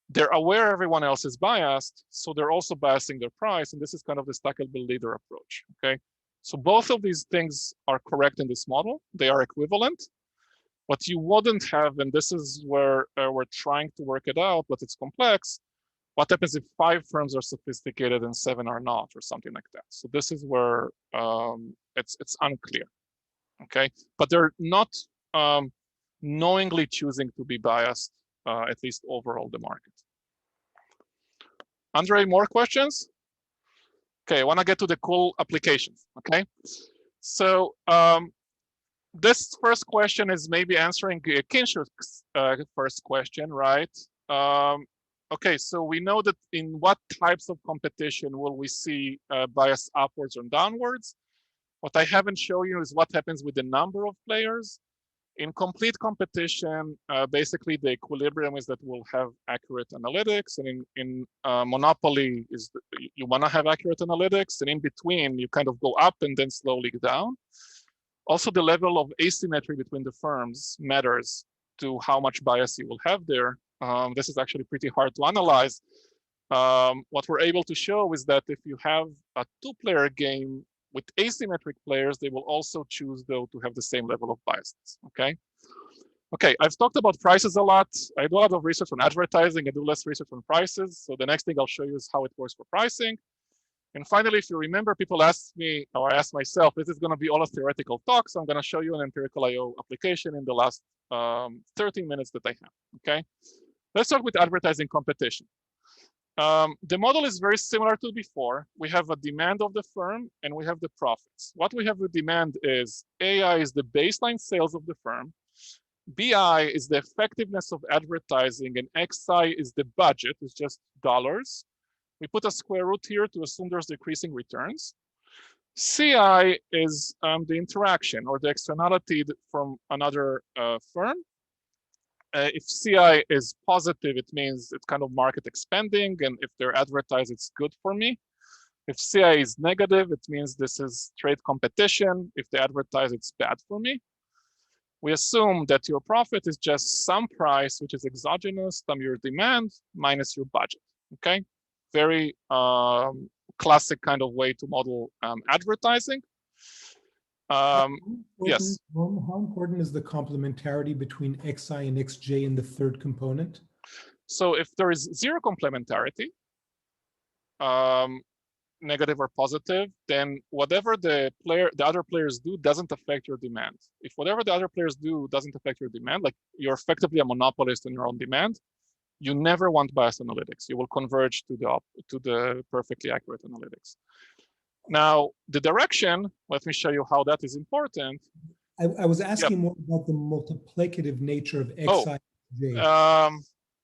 They're aware everyone else is biased, so they're also biasing their price, and this is kind of the stackable leader approach. Okay, so both of these things are correct in this model. They are equivalent. What you wouldn't have, and this is where we're trying to work it out, but it's complex. What happens if 5 firms are sophisticated and 7 are not, or something like that? So this is where it's unclear, okay? But they're not knowingly choosing to be biased, at least overall the market. Andre, more questions? Okay, I want to get to the cool applications, okay? So this first question is maybe answering Kinshir's first question, right? Okay, so we know that in what types of competition will we see bias upwards or downwards? What I haven't shown you is what happens with the number of players. In complete competition, basically the equilibrium is that we'll have accurate analytics, and in monopoly is you want to have accurate analytics, and in between you kind of go up and then slowly down. Also, the level of asymmetry between the firms matters to how much bias you will have there. This is actually pretty hard to analyze. What we're able to show is that if you have a two-player game with asymmetric players, they will also choose, though, to have the same level of biases, okay? Okay, I've talked about prices a lot. I do a lot of research on advertising. I do less research on prices. So the next thing I'll show you is how it works for pricing. And finally, if you remember, people asked me, or I asked myself, this is going to be all a theoretical talk. So I'm going to show you an empirical IO application in the last 13 minutes that I have, okay? Let's start with advertising competition. The model is very similar to before. We have a demand of the firm and we have the profits. What we have with demand is AI is the baseline sales of the firm, BI is the effectiveness of advertising, and XI is the budget, it's just dollars. We put a square root here to assume there's decreasing returns. CI is the interaction or the externality from another firm. If CI is positive, it means it's kind of market expanding, and if they're advertised, it's good for me. If CI is negative, it means this is trade competition. If they advertise, it's bad for me. We assume that your profit is just some price, which is exogenous, times your demand minus your budget, okay? Very classic kind of way to model advertising. Yes. How important is the complementarity between XI and XJ in the third component? So if there is zero complementarity, negative or positive, then whatever the other players do doesn't affect your demand. If whatever the other players do doesn't affect your demand, like you're effectively a monopolist on your own demand, you never want biased analytics. You will converge to the perfectly accurate analytics. Now, the direction, let me show you how that is important. I was asking more about the multiplicative nature of XI.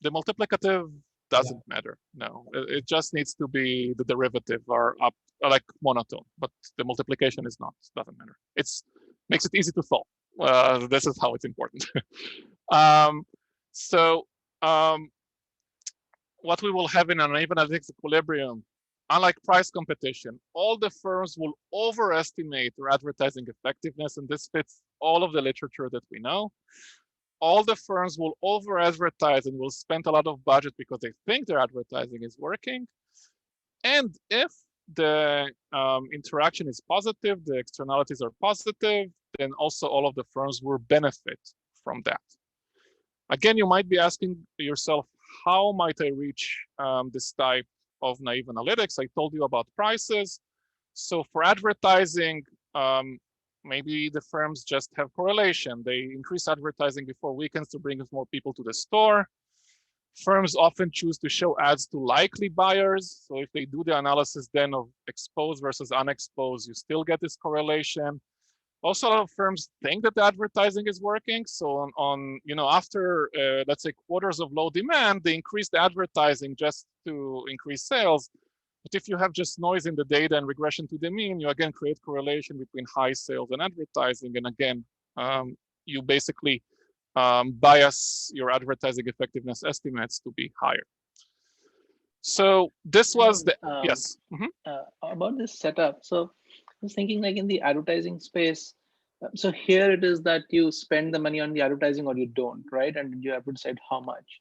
The multiplicative doesn't matter, no. It just needs to be the derivative or up, like monotone, but the multiplication is not, doesn't matter. It's makes it easy to solve. This is how it's important. What we will have in an naive analytics equilibrium, unlike price competition, all the firms will overestimate their advertising effectiveness, and this fits all of the literature that we know. All the firms will over-advertise and will spend a lot of budget because they think their advertising is working. And if the interaction is positive, the externalities are positive, then also all of the firms will benefit from that. Again, you might be asking yourself, how might I reach this type of naive analytics? I told you about prices. So for advertising, maybe the firms just have correlation. They increase advertising before weekends to bring more people to the store. Firms often choose to show ads to likely buyers. So if they do the analysis then of exposed versus unexposed, you still get this correlation. Also, a lot of firms think that the advertising is working. So after, let's say, quarters of low demand, they increase the advertising just to increase sales. But if you have just noise in the data and regression to the mean, you again create correlation between high sales and advertising. And again, you basically bias your advertising effectiveness estimates to be higher. So this was the, yes. About this setup. So I was thinking like in the advertising space, so here it is that you spend the money on the advertising or you don't, right? And you have to decide how much.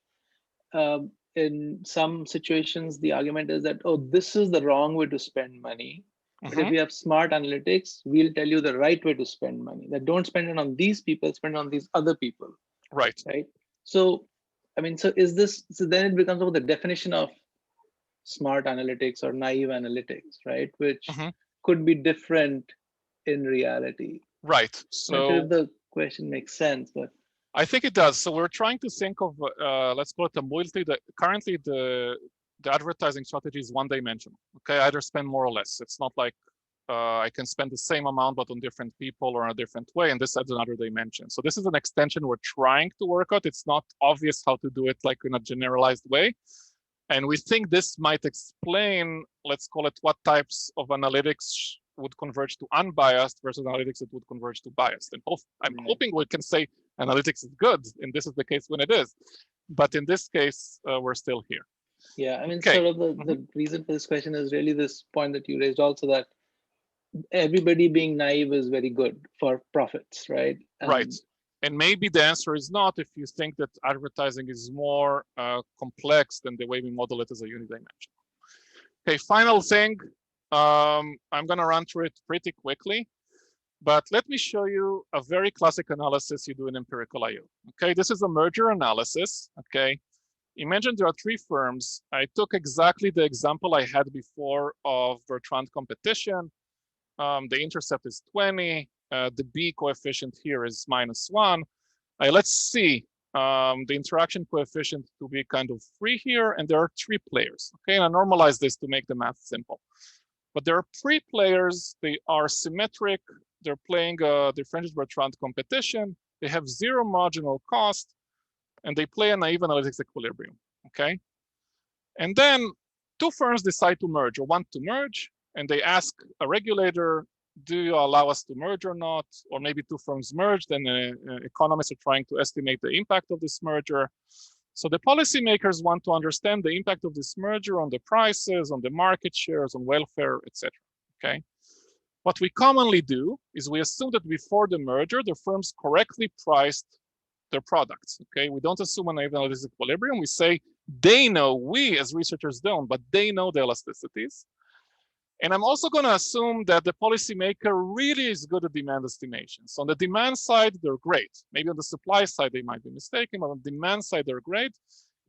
In some situations, the argument is that, oh, this is the wrong way to spend money. But if we have smart analytics, we'll tell you the right way to spend money. That don't spend it on these people, spend it on these other people. Right. Right. So, I mean, so is this, so then it becomes about the definition of smart analytics or naive analytics, right? Which could be different in reality. Right. So I'm not sure if the question makes sense, but I think it does. So we're trying to think of, let's call it a multi, that currently the advertising strategy is one-dimensional. Okay, I either spend more or less. It's not like I can spend the same amount, but on different people or in a different way, and this adds another dimension. So this is an extension we're trying to work out. It's not obvious how to do it like in a generalized way. And we think this might explain, let's call it, what types of analytics would converge to unbiased versus analytics that would converge to biased. And I'm hoping we can say analytics is good, and this is the case when it is. But in this case, we're still here. Yeah, I mean, Okay. sort of the reason for this question is really this point that you raised also, that everybody being naive is very good for profits, right? Right. And maybe the answer is not if you think that advertising is more complex than the way we model it as a unidimensional. Okay, final thing. I'm going to run through it pretty quickly, but let me show you a very classic analysis you do in empirical IO. Okay, this is a merger analysis. Okay, imagine there are three firms. I took exactly the example I had before of Bertrand competition. The intercept is 20. The B coefficient here is -1. Let's see the interaction coefficient to be kind of 3 here, and there are 3 players. Okay, and I normalize this to make the math simple. But there are 3 players. They are symmetric. They're playing the French-Bertrand competition. They have 0 marginal cost, and they play a naive analytics equilibrium. Okay, and then 2 firms decide to merge or want to merge, and they ask a regulator, do you allow us to merge or not? Or maybe 2 firms merged, and economists are trying to estimate the impact of this merger. So the policymakers want to understand the impact of this merger on the prices, on the market shares, on welfare, etc. Okay. What we commonly do is we assume that before the merger, the firms correctly priced their products. Okay. We don't assume an analytics equilibrium. We say they know, we as researchers don't, but they know the elasticities. And I'm also going to assume that the policymaker really is good at demand estimations. On the demand side, they're great. Maybe on the supply side, they might be mistaken, but on the demand side, they're great.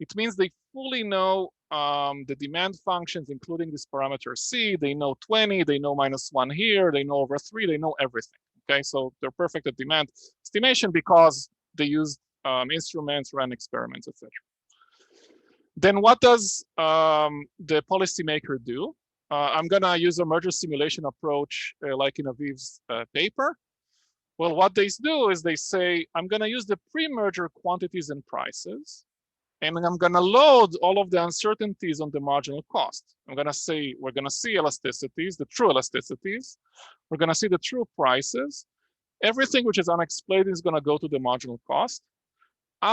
It means they fully know the demand functions, including this parameter C. They know 20, they know -1 here, they know over 3, they know everything. Okay, so they're perfect at demand estimation because they use instruments, ran experiments, etc. Then what does the policymaker do? I'm going to use a merger simulation approach like in Aviv's paper. Well, what they do is they say, I'm going to use the pre-merger quantities and prices, and I'm going to load all of the uncertainties on the marginal cost. I'm going to say, we're going to see elasticities, the true elasticities. We're going to see the true prices. Everything which is unexplained is going to go to the marginal cost.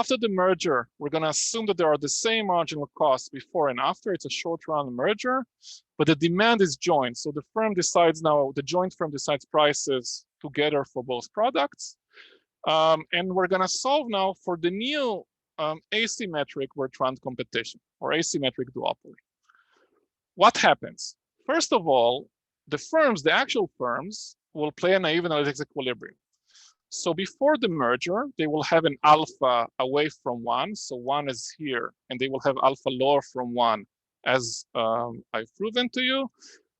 After the merger, we're going to assume that there are the same marginal costs before and after. It's a short-run merger, but the demand is joint. So the firm decides now, the joint firm decides prices together for both products. And we're going to solve now for the new asymmetric Bertrand competition or asymmetric duopoly. What happens? First of all, the firms, the actual firms, will play a naive analytics equilibrium. So before the merger, they will have an alpha away from 1. So 1 is here, and they will have alpha lower from 1, as I've proven to you.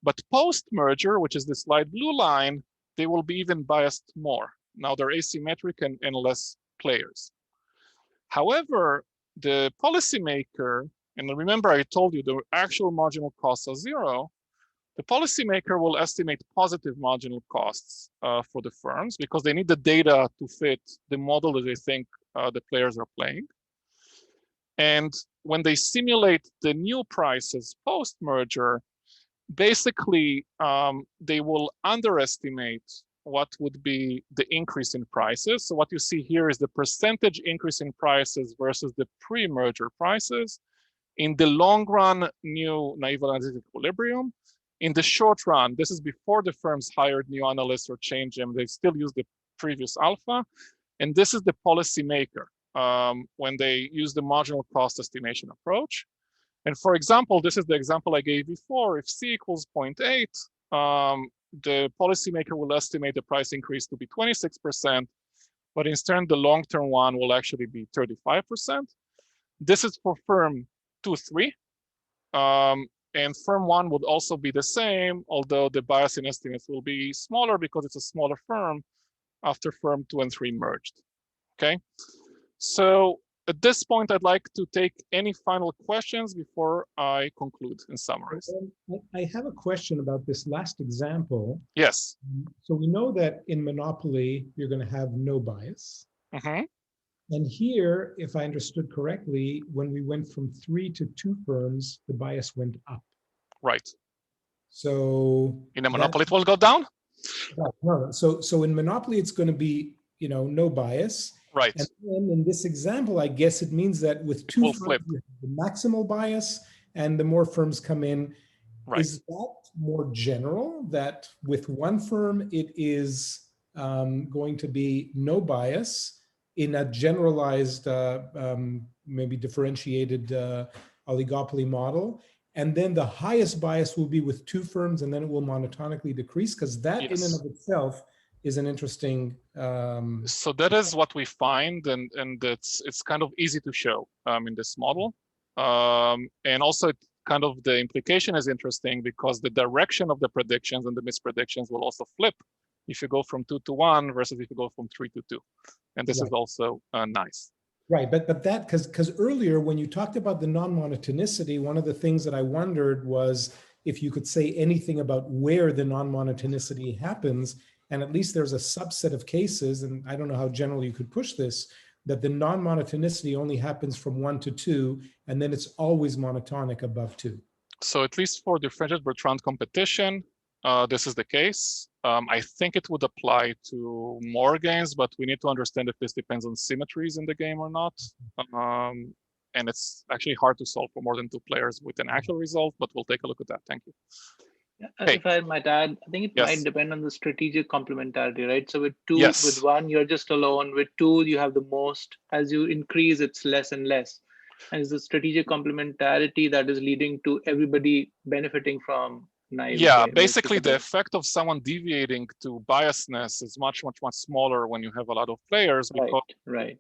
But post-merger, which is this light blue line, they will be even biased more. Now they're asymmetric and less players. However, the policymaker, and remember I told you the actual marginal costs are 0, the policymaker will estimate positive marginal costs for the firms because they need the data to fit the model that they think the players are playing. And when they simulate the new prices post-merger, basically they will underestimate what would be the increase in prices. So what you see here is the percentage increase in prices versus the pre-merger prices. In the long run, new naive analytic equilibrium. In the short run, this is before the firms hired new analysts or changed them. They still use the previous alpha. And this is the policymaker when they use the marginal cost estimation approach. And for example, this is the example I gave before. If C equals 0.8, the policymaker will estimate the price increase to be 26%, but instead the long-term one will actually be 35%. This is for firm 2, 3. And firm 1 would also be the same, although the bias in estimates will be smaller because it's a smaller firm after firm 2 and 3 merged. Okay, so at this point, I'd like to take any final questions before I conclude and summarize. I have a question about this last example. Yes. So we know that in monopoly, you're going to have no bias. Mm-hmm. And here, if I understood correctly, when we went from 3 to 2 firms, the bias went up. Right. So in a monopoly, it will go down? No. So in monopoly, it's going to be, no bias. Right. And then in this example, I guess it means that with two We'll firms, flip. you have the maximal bias, and the more firms come in. Right. Is that more general, that with one firm, it is going to be no bias in a generalized, maybe differentiated oligopoly model? And then the highest bias will be with two firms, and then it will monotonically decrease, because that in and of itself is an interesting. So that is what we find, and it's kind of easy to show in this model, and also kind of the implication is interesting because the direction of the predictions and the mispredictions will also flip if you go from 2 to 1 versus if you go from 3 to 2, and this is also nice. Right, but that because earlier when you talked about the non-monotonicity, one of the things that I wondered was if you could say anything about where the non-monotonicity happens, and at least there's a subset of cases, and I don't know how general you could push this, that the non-monotonicity only happens from 1 to 2, and then it's always monotonic above 2. So at least for differentiated Bertrand competition, this is the case. I think it would apply to more games, but we need to understand if this depends on symmetries in the game or not. And it's actually hard to solve for more than 2 players with an actual result, but we'll take a look at that. Thank you. Yeah, if I might add, I think it might depend on the strategic complementarity, right? So with 2, with 1, you're just alone. With 2, you have the most. As you increase, it's less and less. And it's the strategic complementarity that is leading to everybody benefiting from naive. Yeah, basically the effect of someone deviating to biasness is much smaller when you have a lot of players. Right.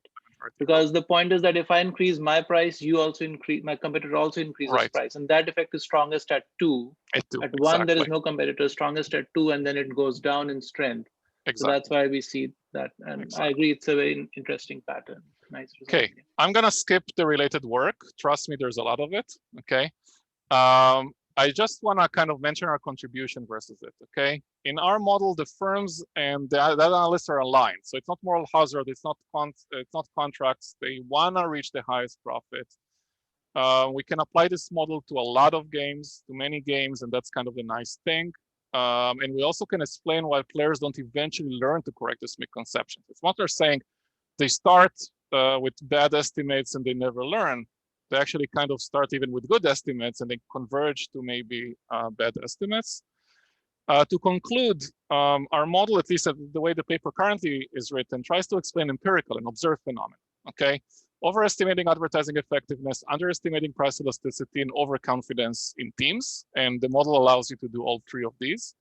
Because the point is that if I increase my price, you also increase, my competitor also increases price. And that effect is strongest at 2. At 1, there is no competitor, strongest at 2, and then it goes down in strength. So that's why we see that. And I agree, it's a very interesting pattern. Nice result. Okay, I'm gonna skip the related work. Trust me, there's a lot of it, okay? I just want to kind of mention our contribution versus it, okay? In our model, the firms and the data analysts are aligned. So it's not moral hazard, it's not contracts. They want to reach the highest profit. We can apply this model to a lot of games, to many games, and that's kind of the nice thing. And we also can explain why players don't eventually learn to correct this misconception. It's not they're saying they start with bad estimates and they never learn. They actually kind of start even with good estimates and they converge to maybe bad estimates. To conclude, our model, at least the way the paper currently is written, tries to explain empirical and observed phenomena, okay? Overestimating advertising effectiveness, underestimating price elasticity, and overconfidence in teams. And the model allows you to do all 3 of these.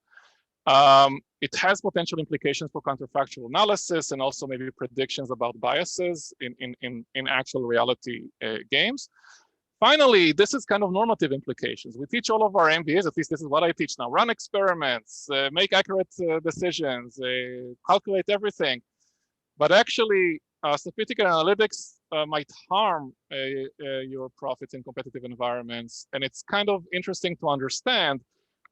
It has potential implications for counterfactual analysis and also maybe predictions about biases in actual reality games. Finally, this is kind of normative implications. We teach all of our MBAs, at least this is what I teach now, run experiments, make accurate decisions, calculate everything. But actually, sophisticated analytics might harm your profits in competitive environments. And it's kind of interesting to understand,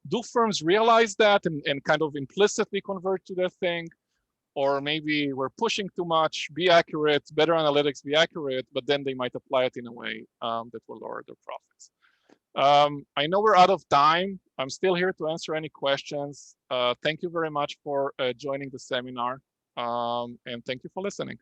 do firms realize that and kind of implicitly convert to their thing? Or maybe we're pushing too much, be accurate, better analytics, be accurate, but then they might apply it in a way that will lower their profits. I know we're out of time. I'm still here to answer any questions. Thank you very much for joining the seminar, and thank you for listening.